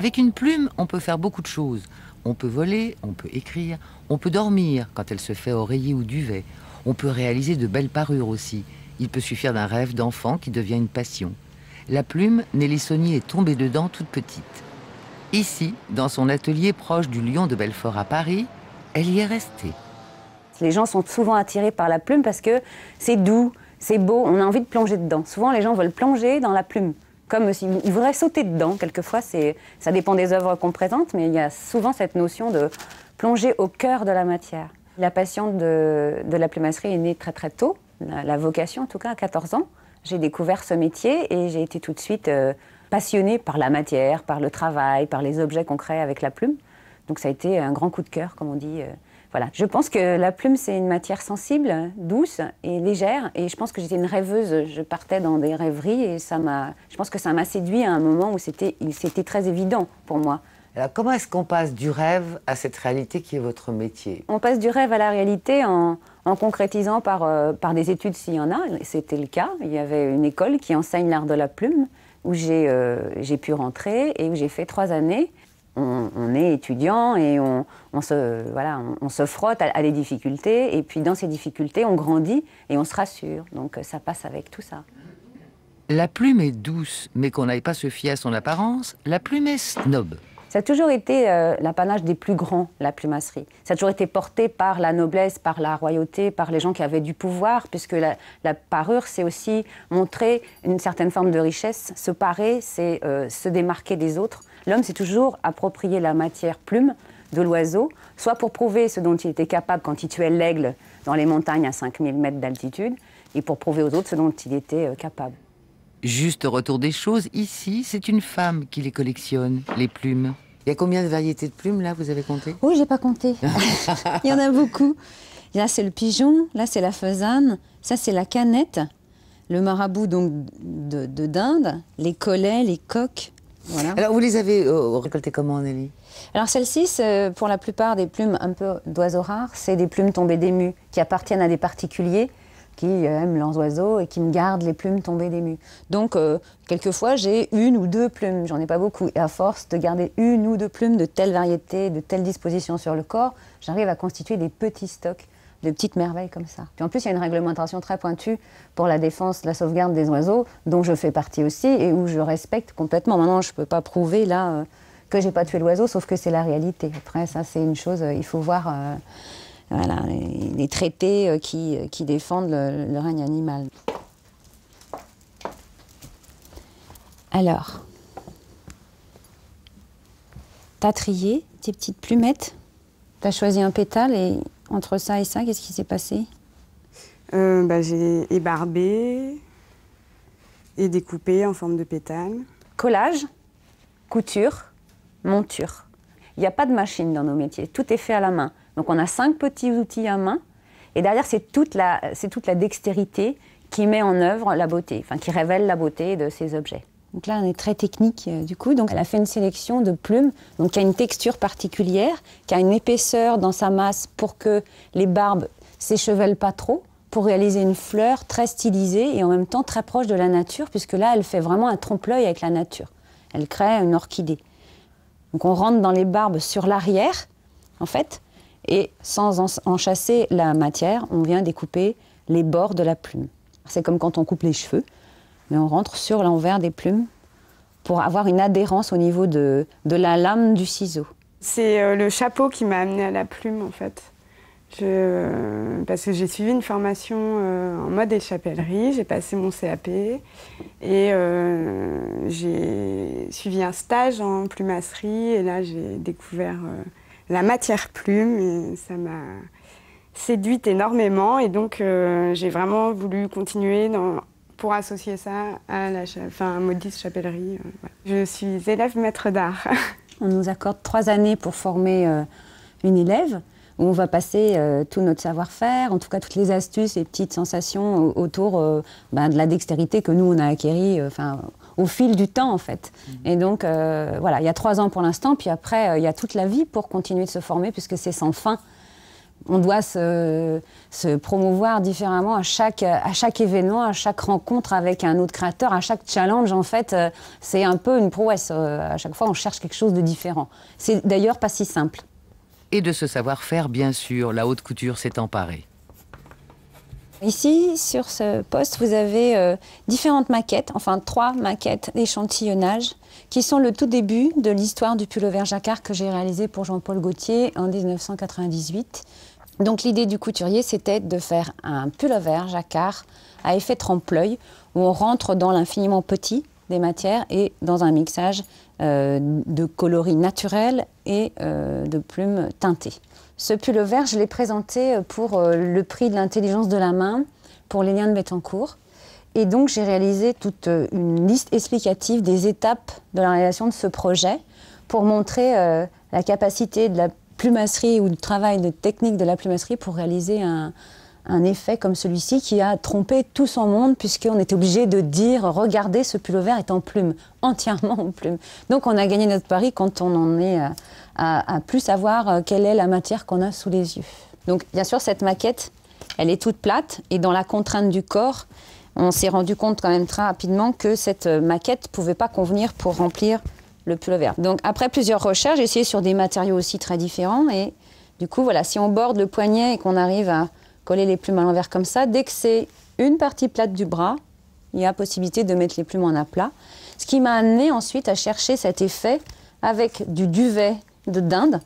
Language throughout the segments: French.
Avec une plume, on peut faire beaucoup de choses. On peut voler, on peut écrire, on peut dormir quand elle se fait oreiller ou duvet. On peut réaliser de belles parures aussi. Il peut suffire d'un rêve d'enfant qui devient une passion. La plume, Nelly Saunier est tombée dedans toute petite. Ici, dans son atelier proche du Lion de Belfort à Paris, elle y est restée. Les gens sont souvent attirés par la plume parce que c'est doux, c'est beau, on a envie de plonger dedans. Souvent, les gens veulent plonger dans la plume, comme s'ils voudraient sauter dedans. Quelquefois, ça dépend des œuvres qu'on présente, mais il y a souvent cette notion de plonger au cœur de la matière. La passion de la plumasserie est née très très tôt, la vocation en tout cas à 14 ans. J'ai découvert ce métier et j'ai été tout de suite passionnée par la matière, par le travail, par les objets qu'on crée avec la plume. Donc ça a été un grand coup de cœur, comme on dit. Voilà. Je pense que la plume, c'est une matière sensible, douce et légère. Et je pense que j'étais une rêveuse. Je partais dans des rêveries et je pense que ça m'a séduit à un moment où c'était très évident pour moi. Alors comment est-ce qu'on passe du rêve à cette réalité qui est votre métier? On passe du rêve à la réalité en concrétisant par des études s'il y en a. C'était le cas. Il y avait une école qui enseigne l'art de la plume où j'ai pu rentrer et où j'ai fait 3 années. On est étudiant et on se frotte à des difficultés. Et puis dans ces difficultés, on grandit et on se rassure. Donc ça passe avec tout ça. La plume est douce, mais qu'on n'aille pas se fier à son apparence, la plume est snob. Ça a toujours été l'apanage des plus grands, la plumasserie. Ça a toujours été porté par la noblesse, par la royauté, par les gens qui avaient du pouvoir, puisque la parure, c'est aussi montrer une certaine forme de richesse. Se parer, c'est se démarquer des autres. L'homme s'est toujours approprié la matière plume de l'oiseau, soit pour prouver ce dont il était capable quand il tuait l'aigle dans les montagnes à 5000 mètres d'altitude, et pour prouver aux autres ce dont il était capable. Juste retour des choses, ici, c'est une femme qui les collectionne, les plumes. Il y a combien de variétés de plumes, là, vous avez compté? Oui, j'ai pas compté. Il y en a beaucoup. Là, c'est le pigeon, là, c'est la faisane, ça, c'est la canette, le marabout donc de dinde, les collets, les coqs. Voilà. Alors, vous les avez récoltées comment, Nelly? Alors celle-ci, pour la plupart des plumes un peu d'oiseaux rares, c'est des plumes tombées d'émus qui appartiennent à des particuliers qui aiment leurs oiseaux et qui me gardent les plumes tombées d'émus. Donc, quelquefois, j'ai 1 ou 2 plumes, j'en ai pas beaucoup. Et à force de garder 1 ou 2 plumes de telle variété, de telle disposition sur le corps, j'arrive à constituer des petits stocks de petites merveilles comme ça. Puis en plus, il y a une réglementation très pointue pour la défense, la sauvegarde des oiseaux, dont je fais partie aussi et où je respecte complètement. Maintenant, je ne peux pas prouver là que j'ai pas tué l'oiseau, sauf que c'est la réalité. Après, ça, c'est une chose, il faut voir voilà, les traités qui défendent le règne animal. Alors, t'as trié tes petites plumettes, t'as choisi un pétale et entre ça et ça, qu'est-ce qui s'est passé? J'ai ébarbé et découpé en forme de pétale. Collage, couture, monture. Il n'y a pas de machine dans nos métiers, tout est fait à la main. Donc on a 5 petits outils à main et derrière c'est toute la dextérité qui met en œuvre la beauté, enfin qui révèle la beauté de ces objets. Donc là on est très technique du coup, donc elle a fait une sélection de plumes donc qui a une texture particulière, qui a une épaisseur dans sa masse pour que les barbes s'échevèlent pas trop, pour réaliser une fleur très stylisée et en même temps très proche de la nature, puisque là elle fait vraiment un trompe-l'œil avec la nature. Elle crée une orchidée. Donc on rentre dans les barbes sur l'arrière en fait, et sans enchasser la matière, on vient découper les bords de la plume. C'est comme quand on coupe les cheveux, mais on rentre sur l'envers des plumes pour avoir une adhérence au niveau de la lame du ciseau. C'est le chapeau qui m'a amenée à la plume, en fait. Parce que j'ai suivi une formation en mode et chapellerie, j'ai passé mon CAP et j'ai suivi un stage en plumasserie et là j'ai découvert la matière plume et ça m'a séduite énormément et donc j'ai vraiment voulu continuer pour associer ça à la modiste chapellerie. Voilà. Je suis élève maître d'art. On nous accorde 3 années pour former une élève où on va passer tout notre savoir-faire, en tout cas toutes les astuces et petites sensations autour de la dextérité que nous on a acquérie au fil du temps en fait. Et donc voilà, il y a 3 ans pour l'instant, puis après il y a toute la vie pour continuer de se former puisque c'est sans fin. On doit se promouvoir différemment à chaque événement, à chaque rencontre avec un autre créateur, à chaque challenge. En fait, c'est un peu une prouesse. À chaque fois, on cherche quelque chose de différent. C'est d'ailleurs pas si simple. Et de ce savoir-faire, bien sûr, la haute couture s'est emparée. Ici, sur ce poste, vous avez différentes maquettes, enfin 3 maquettes d'échantillonnage, qui sont le tout début de l'histoire du pull-over jacquard que j'ai réalisé pour Jean-Paul Gaultier en 1998. Donc l'idée du couturier, c'était de faire un pull-over jacquard à effet trompe-l'œil, où on rentre dans l'infiniment petit des matières et dans un mixage de coloris naturels et de plumes teintées. Ce pull-over, je l'ai présenté pour le prix de l'intelligence de la main pour Léliane Bettencourt. Et donc j'ai réalisé toute une liste explicative des étapes de la réalisation de ce projet pour montrer la capacité de la plumasserie ou du travail de technique de la plumasserie pour réaliser un effet comme celui-ci qui a trompé tout son monde puisqu'on était obligé de dire « Regardez, ce pull-over est en plume, entièrement en plume ». Donc on a gagné notre pari quand on en est à plus savoir quelle est la matière qu'on a sous les yeux. Donc bien sûr, cette maquette, elle est toute plate et dans la contrainte du corps, on s'est rendu compte quand même très rapidement que cette maquette ne pouvait pas convenir pour remplir le pull-over. Donc après plusieurs recherches, j'ai essayé sur des matériaux aussi très différents et du coup, voilà, si on borde le poignet et qu'on arrive à coller les plumes à l'envers comme ça, dès que c'est une partie plate du bras, il y a possibilité de mettre les plumes en aplat. Ce qui m'a amené ensuite à chercher cet effet avec du duvet de dinde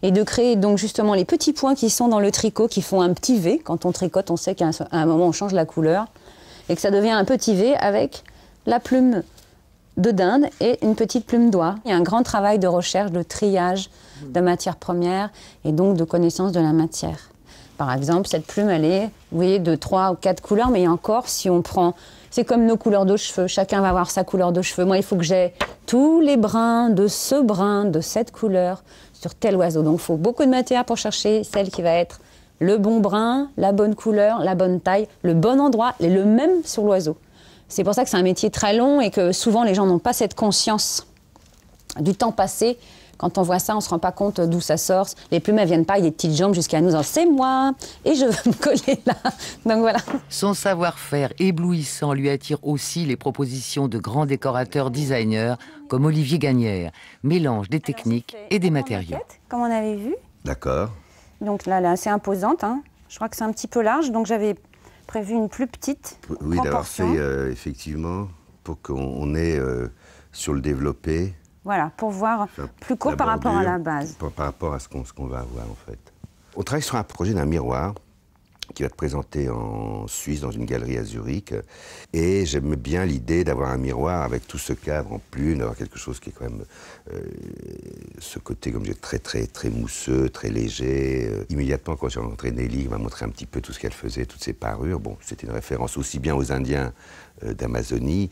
et de créer donc justement les petits points qui sont dans le tricot, qui font un petit V. Quand on tricote, on sait qu'à un moment, on change la couleur et que ça devient un petit V avec la plume de dinde et une petite plume d'oie. Il y a un grand travail de recherche, de triage de matières premières et donc de connaissance de la matière. Par exemple, cette plume, elle est, vous voyez, de 3 ou 4 couleurs, mais encore, si on prend... C'est comme nos couleurs de cheveux, chacun va avoir sa couleur de cheveux. Moi, il faut que j'ai tous les brins de ce brin, de cette couleur, sur tel oiseau. Donc, il faut beaucoup de matière pour chercher celle qui va être le bon brin, la bonne couleur, la bonne taille, le bon endroit, et le même sur l'oiseau. C'est pour ça que c'est un métier très long et que souvent, les gens n'ont pas cette conscience du temps passé. Quand on voit ça, on ne se rend pas compte d'où ça sort. Les plumes, elles ne viennent pas avec des petites jambes jusqu'à nous. C'est moi et je veux me coller là. Donc voilà. Son savoir-faire éblouissant lui attire aussi les propositions de grands décorateurs designers comme Olivier Gagnère. Mélange des techniques et des matériaux. Comme on avait vu. D'accord. Donc là, elle est assez imposante. Hein. Je crois que c'est un petit peu large, donc j'avais prévu une plus petite Oui, d'avoir proportion. fait effectivement pour qu'on ait sur le développé. Voilà, pour voir plus court par rapport à la base. Par rapport à ce qu'on va avoir, en fait. On travaille sur un projet d'un miroir qui va être présenté en Suisse, dans une galerie à Zurich. Et j'aime bien l'idée d'avoir un miroir avec tout ce cadre en plume, d'avoir quelque chose qui est quand même... ce côté, comme je dis, très mousseux, très léger. Immédiatement, quand j'ai rencontré Nelly, il m'a montré un petit peu tout ce qu'elle faisait, toutes ses parures. Bon, c'était une référence aussi bien aux Indiens d'Amazonie.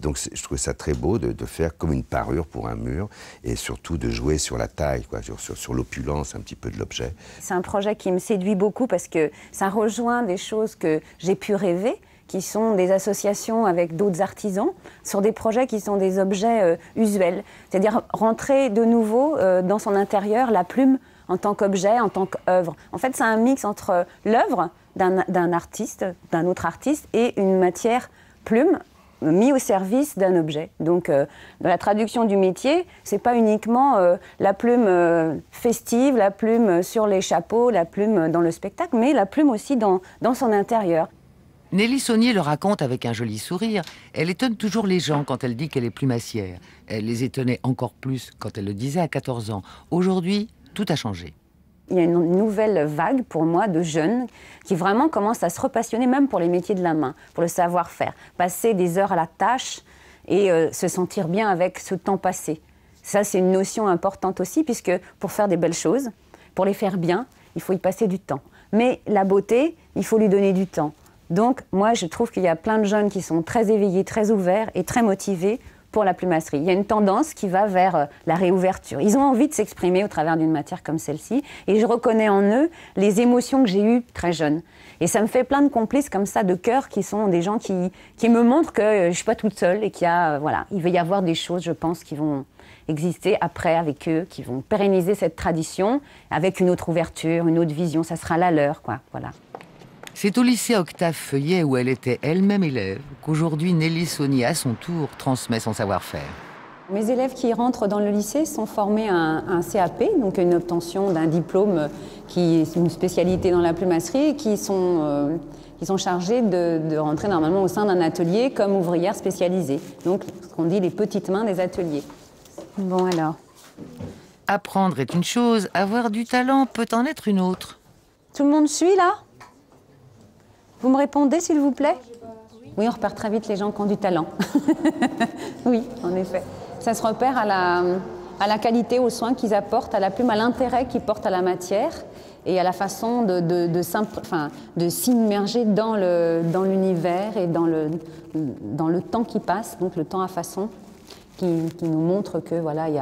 Donc je trouvais ça très beau de faire comme une parure pour un mur et surtout de jouer sur la taille, quoi, sur l'opulence un petit peu de l'objet. C'est un projet qui me séduit beaucoup parce que ça rejoint des choses que j'ai pu rêver, qui sont des associations avec d'autres artisans, sur des projets qui sont des objets usuels. C'est-à-dire rentrer de nouveau dans son intérieur la plume en tant qu'objet, en tant qu'œuvre. En fait, c'est un mix entre l'œuvre d'un artiste, d'un autre artiste, et une matière plume mis au service d'un objet. Donc, dans la traduction du métier, c'est pas uniquement la plume festive, la plume sur les chapeaux, la plume dans le spectacle, mais la plume aussi dans son intérieur. Nelly Saunier le raconte avec un joli sourire. Elle étonne toujours les gens quand elle dit qu'elle est plumassière. Elle les étonnait encore plus quand elle le disait à 14 ans. Aujourd'hui, tout a changé. Il y a une nouvelle vague pour moi de jeunes qui vraiment commencent à se repassionner même pour les métiers de la main, pour le savoir-faire. Passer des heures à la tâche et se sentir bien avec ce temps passé. Ça, c'est une notion importante aussi puisque pour faire des belles choses, pour les faire bien, il faut y passer du temps. Mais la beauté, il faut lui donner du temps. Donc, moi, je trouve qu'il y a plein de jeunes qui sont très éveillés, très ouverts et très motivés pour la plumasserie. Il y a une tendance qui va vers la réouverture. Ils ont envie de s'exprimer au travers d'une matière comme celle-ci. Et je reconnais en eux les émotions que j'ai eues très jeune. Et ça me fait plein de complices comme ça, de cœur, qui sont des gens qui me montrent que je ne suis pas toute seule et qu'il y a, voilà, il va y avoir des choses, je pense, qui vont exister après avec eux, qui vont pérenniser cette tradition avec une autre ouverture, une autre vision. Ça sera la leur, quoi. Voilà. C'est au lycée Octave Feuillet, où elle était elle-même élève, qu'aujourd'hui Nelly Saunier, à son tour, transmet son savoir-faire. Mes élèves qui rentrent dans le lycée sont formés à un CAP, donc une obtention d'un diplôme qui est une spécialité dans la plumasserie, et qui sont chargés de rentrer normalement au sein d'un atelier comme ouvrières spécialisées. Donc ce qu'on dit les petites mains des ateliers. Bon alors. Apprendre est une chose, avoir du talent peut en être une autre. Tout le monde suit là? Vous me répondez s'il vous plaît? Oui, on repère très vite les gens qui ont du talent. Oui, en effet. Ça se repère à la qualité, aux soins qu'ils apportent à la plume, à l'intérêt qu'ils portent à la matière et à la façon de s'immerger dans l'univers et dans le temps qui passe, donc le temps à façon, qui nous montre que voilà, il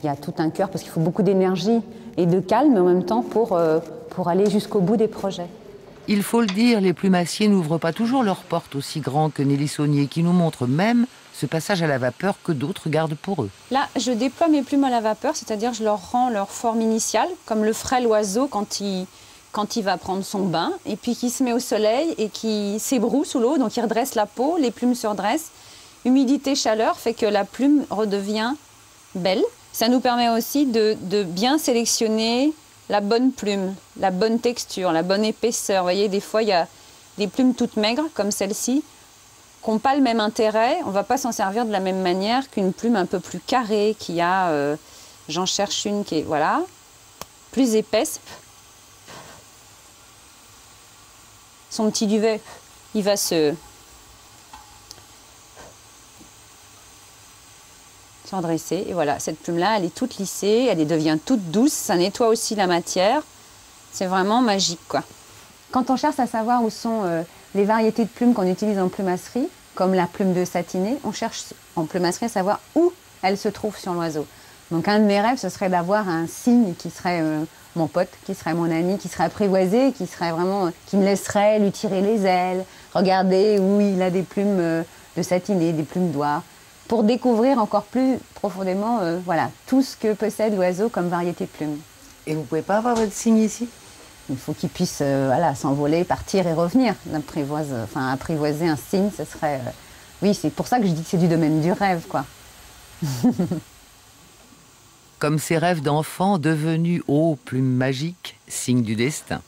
y a tout un cœur, parce qu'il faut beaucoup d'énergie et de calme en même temps pour aller jusqu'au bout des projets. Il faut le dire, les plumassiers n'ouvrent pas toujours leurs portes aussi grands que Nelly Saunier, qui nous montre même ce passage à la vapeur que d'autres gardent pour eux. Là, je déploie mes plumes à la vapeur, c'est-à-dire je leur rends leur forme initiale, comme le ferait l'oiseau quand il va prendre son bain, et puis qui se met au soleil et qui s'ébroue sous l'eau, donc il redresse la peau, les plumes se redressent. Humidité, chaleur fait que la plume redevient belle. Ça nous permet aussi de bien sélectionner la bonne plume, la bonne texture, la bonne épaisseur. Vous voyez, des fois, il y a des plumes toutes maigres, comme celle-ci, qui n'ont pas le même intérêt. On ne va pas s'en servir de la même manière qu'une plume un peu plus carrée, qui a... j'en cherche une qui est, voilà, plus épaisse. Son petit duvet, il va se redresser. Et voilà, cette plume-là, elle est toute lissée, elle devient toute douce, ça nettoie aussi la matière. C'est vraiment magique, quoi. Quand on cherche à savoir où sont les variétés de plumes qu'on utilise en plumasserie, comme la plume de satiné, on cherche en plumasserie à savoir où elle se trouve sur l'oiseau. Donc un de mes rêves, ce serait d'avoir un cygne qui serait mon pote, qui serait mon ami, qui serait apprivoisé, qui serait vraiment, qui me laisserait lui tirer les ailes, regarder où il a des plumes de satiné, des plumes d'oie, pour découvrir encore plus profondément voilà, tout ce que possède l'oiseau comme variété de plumes. Et vous ne pouvez pas avoir votre cygne ici? Il faut qu'il puisse voilà, s'envoler, partir et revenir. Apprivoiser un cygne, ce serait... oui, c'est pour ça que je dis que c'est du domaine du rêve, quoi. Comme ces rêves d'enfants devenus, ô plumes magiques, signes du destin.